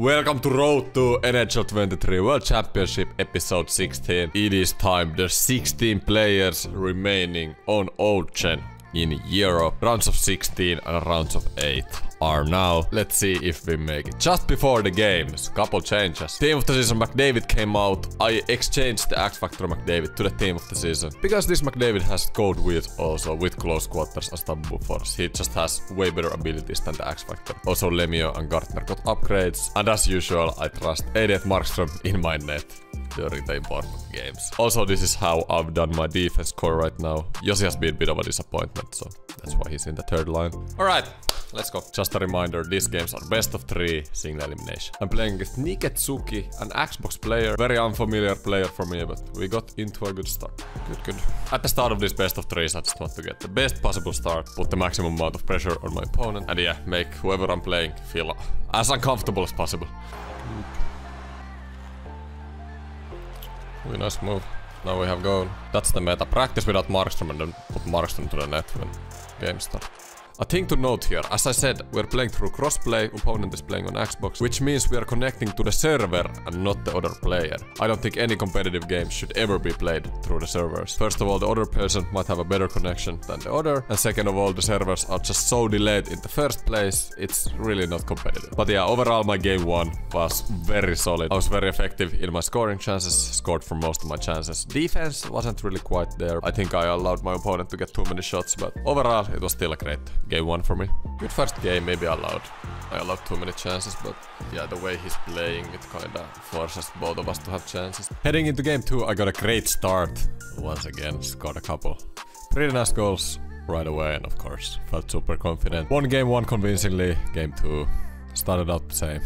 Welcome to Road to NHL 23 World Championship episode 16. It is time. There's 16 players remaining on Old Gen in Europe. Rounds of 16 and rounds of 8 are now. Let's see if we make it. Just before the games, couple changes. Team of the season McDavid came out. I exchanged the X Factor McDavid to the team of the season because this McDavid has gold width also with close quarters as double force. He just has way better abilities than the X Factor. Also Lemieux and Gartner got upgrades, and as usual I trust 80th Markstrom in my net during the important games. Also, this is how I've done my defense core right now. Josi has been a bit of a disappointment, so that's why he's in the third line. Alright, let's go. Just a reminder, these games are best of 3, single elimination. I'm playing with nikezuki, an Xbox player. Very unfamiliar player for me, but we got into a good start. Good. At the start of this best of 3s, I just want to get the best possible start, put the maximum amount of pressure on my opponent, and yeah, make whoever I'm playing feel as uncomfortable as possible. Really nice move. Now we have goal. That's the meta. Practice without Markstrom and then put Markstrom to the net when game starts. A thing to note here, as I said, we're playing through crossplay, opponent is playing on Xbox, which means we are connecting to the server and not the other player. I don't think any competitive game should ever be played through the servers. First of all, the other person might have a better connection than the other, and second of all, the servers are just so delayed in the first place, it's really not competitive. But yeah, overall my game 1 was very solid. I was very effective in my scoring chances, scored for most of my chances. Defense wasn't really quite there. I think I allowed my opponent to get too many shots, but overall it was still a great game 1 for me. Good first game, maybe I allowed too many chances, but yeah, the way he's playing, it kinda forces both of us to have chances. Heading into game 2, I got a great start. Once again, scored a couple pretty nice goals right away, and of course, felt super confident. Won game 1 convincingly, game 2 started out the same.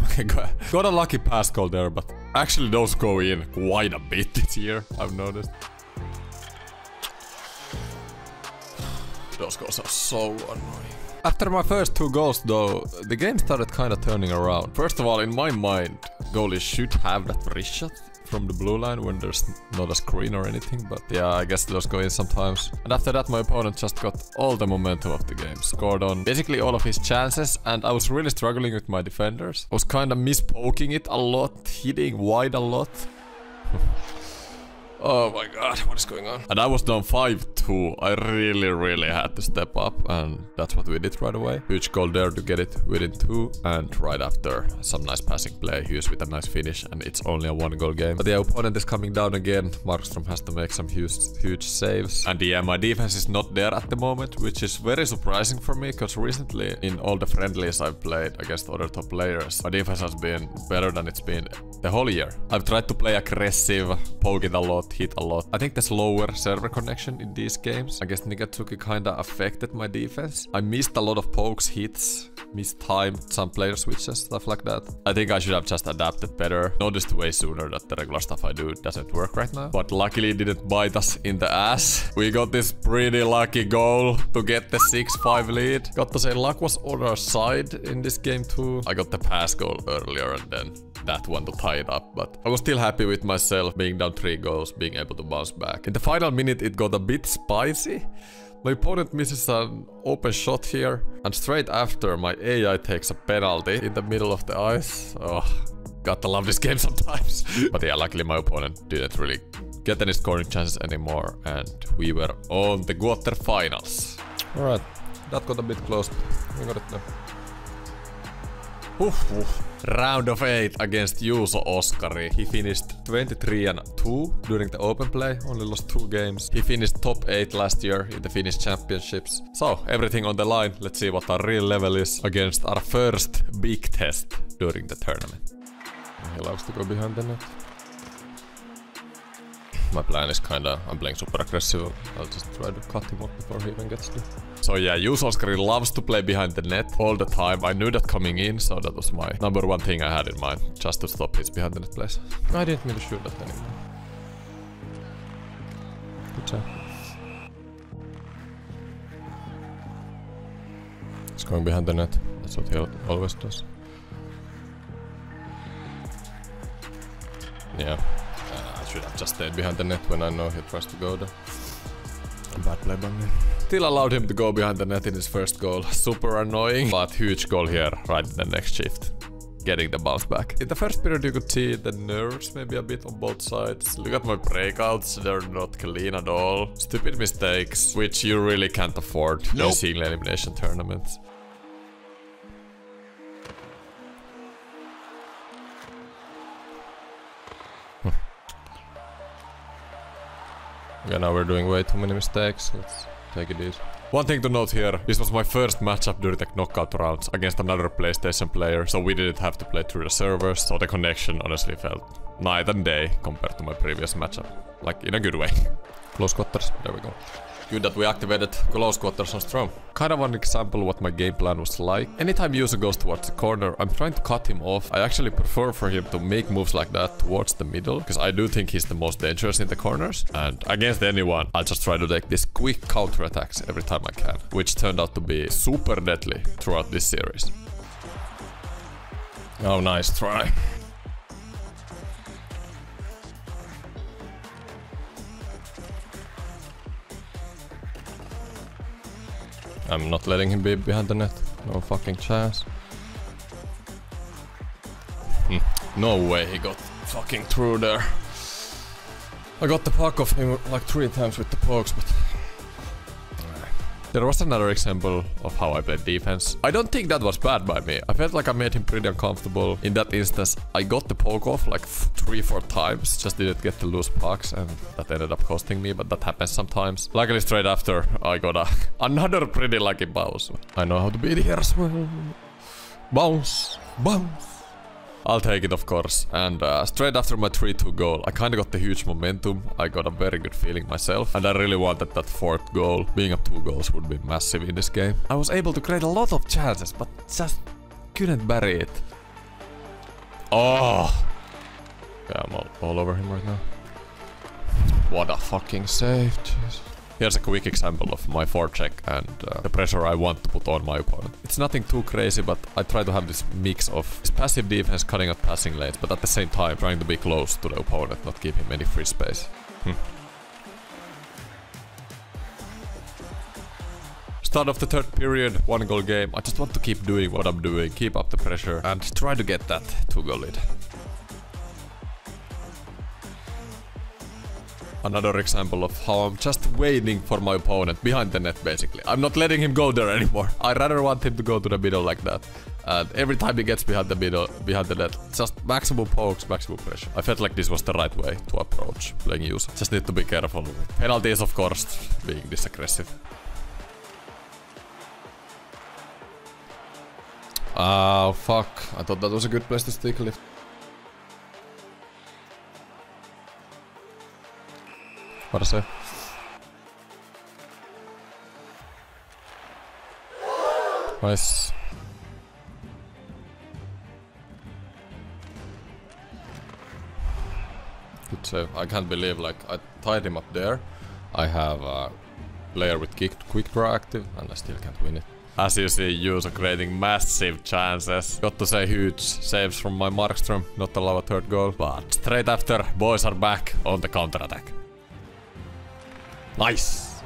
Got a lucky pass goal there, but actually those go in quite a bit this year, I've noticed. Those goals are so annoying. After my first 2 goals though, the game started kinda turning around. First of all, in my mind, goalies should have that wrist shot from the blue line when there's not a screen or anything, but yeah, I guess those go in sometimes. And after that, my opponent just got all the momentum of the game, scored on basically all of his chances, and I was really struggling with my defenders. I was kinda mispoking it a lot, hitting wide a lot. Oh my god, what is going on? And I was down 5-2. I really had to step up, and that's what we did right away. Huge goal there to get it within 2, and right after some nice passing play, Hughes with a nice finish, and it's only a 1-goal game. But the opponent is coming down again. Markstrom has to make some huge saves. And yeah, my defense is not there at the moment, which is very surprising for me, because recently in all the friendlies I've played against other top players, my defense has been better than it's been the whole year. I've tried to play aggressive, poke it a lot, hit a lot. I think the slower server connection in these games, I guess nikezuki kinda affected my defense. I missed a lot of pokes, hits, mistimed some player switches, stuff like that. I think I should have just adapted better. Noticed way sooner that the regular stuff I do doesn't work right now. But luckily it didn't bite us in the ass. We got this pretty lucky goal to get the 6-5 lead. Got to say, luck was on our side in this game too. I got the pass goal earlier and then that one to tie it up, but I was still happy with myself being down 3 goals, being able to bounce back. In the final minute it got a bit spicy. My opponent misses an open shot here, and straight after my AI takes a penalty in the middle of the ice. Oh, gotta love this game sometimes. But yeah, luckily my opponent didn't really get any scoring chances anymore, and we were on the quarterfinals. Alright, that got a bit close. We got it there. Round of 8 against Juusoskari. He finished 23-2 during the open play, only lost 2 games. He finished top 8 last year in the Finnish championships. So, everything on the line. Let's see what our real level is against our first big test during the tournament. He loves to go behind the net. My plan is I'm playing super aggressive. I'll just try to cut him off before he even gets to. So yeah, Juusoskari loves to play behind the net all the time. I knew that coming in, so that was my number 1 thing I had in mind, just to stop his behind the net plays. I didn't mean to shoot that anymore. Good job. He's going behind the net. That's what he always does. Yeah. I should have just stayed behind the net when I know he tries to go there. Bad play by me. Still allowed him to go behind the net in his first goal. Super annoying, but huge goal here right in the next shift. getting the bounce back. In the first period you could see the nerves maybe a bit on both sides. Look at my breakouts, they're not clean at all. Stupid mistakes, which you really can't afford in single elimination tournaments. Okay, now we're doing way too many mistakes. Let's take it easy. One thing to note here, this was my first matchup during the knockout rounds against another PlayStation player, so we didn't have to play through the servers, so the connection honestly felt night and day compared to my previous matchup. Like, in a good way. Close quarters, there we go. Good that we activated close quarters on Strom. Kind of an example what my game plan was like. Anytime Juuso goes towards the corner, I'm trying to cut him off. I actually prefer for him to make moves like that towards the middle, because I do think he's the most dangerous in the corners. And against anyone, I'll just try to take these quick counter attacks every time I can, which turned out to be super deadly throughout this series. Oh, nice try. I'm not letting him be behind the net. No fucking chance. No way he got fucking through there. I got the puck off him like 3 times with the pokes, but... There was another example of how I played defense. I don't think that was bad by me. I felt like I made him pretty uncomfortable. In that instance, I got the poke off like 3-4 times. Just didn't get the loose pucks and that ended up costing me, but that happens sometimes. Luckily straight after, I got another pretty lucky bounce. I know how to beat here as well. Bounce, bounce. I'll take it, of course. And straight after my 3-2 goal, I kinda got the huge momentum. I got a very good feeling myself. And I really wanted that 4th goal. Being up 2 goals would be massive in this game. I was able to create a lot of chances, but just couldn't bury it. Oh! Yeah, I'm all over him right now. What a fucking save, jeez. Here's a quick example of my forecheck and the pressure I want to put on my opponent. It's nothing too crazy, but I try to have this mix of this passive defense cutting out passing lanes, but at the same time trying to be close to the opponent, not give him any free space. Start of the 3rd period, 1-goal game. I just want to keep doing what I'm doing, keep up the pressure, and try to get that 2-goal lead. Another example of how I'm just waiting for my opponent behind the net, basically. I'm not letting him go there anymore. I rather want him to go to the middle like that. And every time he gets behind the middle, behind the net, just maximum pokes, maximum pressure. I felt like this was the right way to approach playing Juuso. Just need to be careful with penalties, of course, being this aggressive. Oh, fuck. I thought that was a good place to stick lift. What a save. Nice. Good save. I can't believe, like, I tied him up there. I have a player with quick draw active and I still can't win it. As you see, Juuso creating massive chances. Got to say huge saves from my Markstrom, not allow a 3rd goal. But straight after, boys are back on the counter-attack. Nice!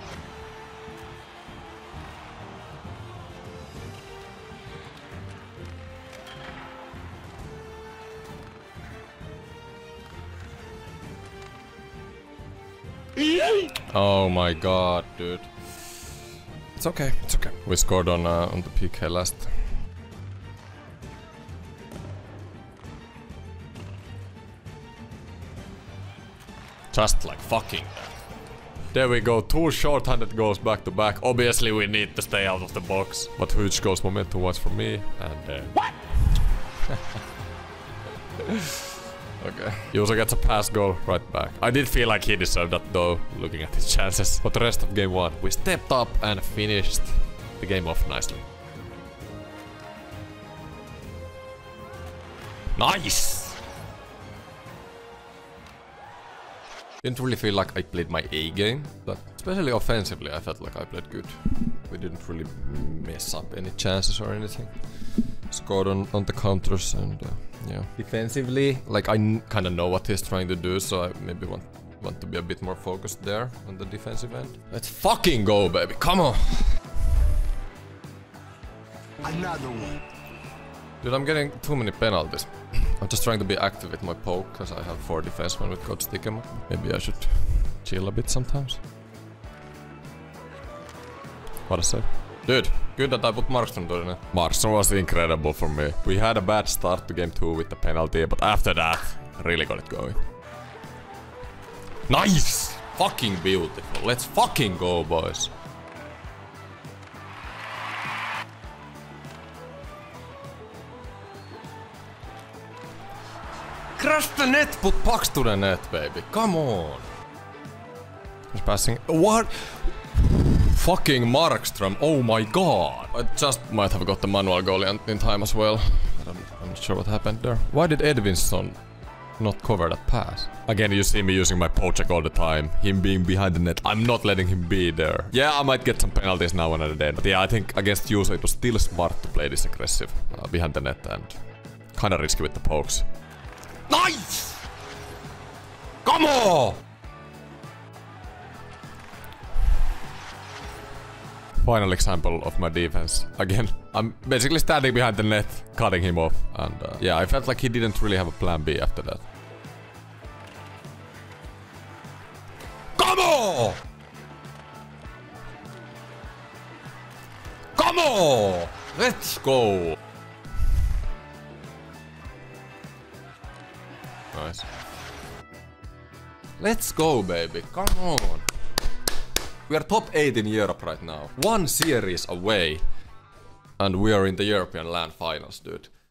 Oh my god, dude. It's okay, it's okay. We scored on the PK last. Just like fucking that. There we go, 2 short-handed goals back to back. Obviously we need to stay out of the box. But huge goals momentum was for me and what? Okay. Juuso gets a pass goal right back. I did feel like he deserved that though, looking at his chances. But the rest of game 1, we stepped up and finished the game off nicely. Nice! Didn't really feel like I played my A game, but especially offensively I felt like I played good. We didn't really mess up any chances or anything. Scored on the counters and yeah. Defensively, like I kind of know what he's trying to do, so I maybe want to be a bit more focused there on the defensive end. Let's fucking go, baby! Come on! Another one. Dude, I'm getting too many penalties. I'm just trying to be active with my poke, because I have 4 defensemen with Coach Stikema. Maybe I should chill a bit sometimes. What I said? Dude, good that I put Markstrom to the net. Markstrom was incredible for me. We had a bad start to game 2 with the penalty, but after that, really got it going. Nice! Fucking beautiful. Let's fucking go, boys. Crash the net, put pucks to the net, baby. Come on. He's passing. What? Fucking Markstrom. Oh my god. I just might have got the manual goal in time as well. I'm not sure what happened there. Why did Edvinsson not cover that pass? Again, you see me using my poke check all the time. Him being behind the net. I'm not letting him be there. Yeah, I might get some penalties now and then. But yeah, I think against Juuso it was still smart to play this aggressive behind the net and kinda risky with the pokes. Nice! Come on! Final example of my defense. Again, I'm basically standing behind the net, cutting him off. And yeah, I felt like he didn't really have a plan B after that. Come on! Come on! Let's go! Nice. Let's go, baby. Come on. We are top 8 in Europe right now. 1 series away. And we are in the European LAN finals, dude.